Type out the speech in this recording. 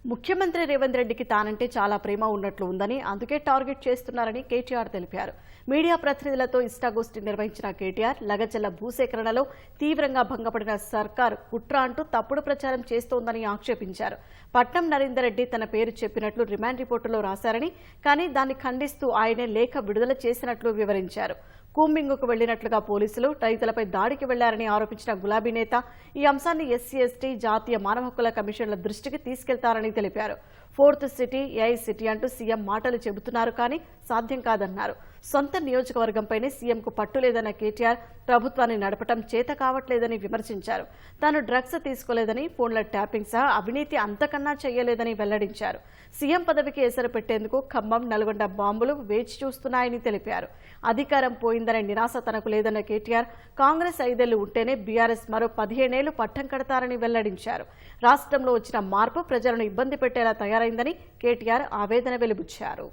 ముఖ్యమంత్రి రేవంత్ రెడ్డికి తానంటే చాలా ప్రేమ ఉన్నట్లు ఉందని అందుకే టార్గెట్ చేస్తున్నారని కేటీఆర్ తెలిపారు. మీడియా ప్రతినిధులతో ఇష్టాగోష్ఠి నిర్వహించిన కేటీఆర్ లగచల్ల భూసేకరణలో తీవ్రంగా భంగపడిన సర్కార్ కుట్ర అంటూ తప్పుడు ప్రచారం చేస్తోందని ఆక్షేపించారు. పట్నం నరేందర్ రెడ్డి తన పేరు చెప్పినట్లు రిమాండ్ రిపోర్టులో రాశారని, కానీ దాన్ని ఖండిస్తూ ఆయనే లేఖ విడుదల చేసినట్లు వివరించారు. కూంబింగుకు వెళ్లినట్లుగా పోలీసులు రైతులపై దాడికి వెళ్లారని ఆరోపించిన గులాబీ నేత ఈ అంశాన్ని ఎస్సీ ఎస్టీ జాతీయ మానవ హక్కుల కమిషన్ల దృష్టికి తీసుకెళ్తారని తెలిపారు. ఫోర్త్ సిటీ ఏఐ సిటీ అంటూ సీఎం మాటలు చెబుతున్నారు, కానీ సాధ్యం కాదన్నారు. సొంత నియోజకవర్గంపైనే సీఎంకు పట్టులేదన్న కేటీఆర్ ప్రభుత్వాన్ని నడపటం చేత కావట్లేదని విమర్శించారు. తాను డ్రగ్స్ తీసుకోలేదని, ఫోన్ల ట్యాపింగ్ సహా అవినీతి అంతకన్నా చేయలేదని వెల్లడించారు. సీఎం పదవికి ఎసరు పెట్టేందుకు ఖమ్మం, నల్గొండ బాంబులు వేచి చూస్తున్నాయని తెలిపారు. అధికారం పోయిందనే నిరాశ తనకు లేదన్న కేటీఆర్ కాంగ్రెస్ 5 ఏళ్లు ఉంటేనే బీఆర్ఎస్ మరో 15 ఏళ్లు పట్టం కడతారని వెల్లడించారు. రాష్ట్రంలో వచ్చిన మార్పు ప్రజలను ఇబ్బంది పెట్టేలా తయారైందని కేటీఆర్ ఆవేదన వెలిబుచ్చారు.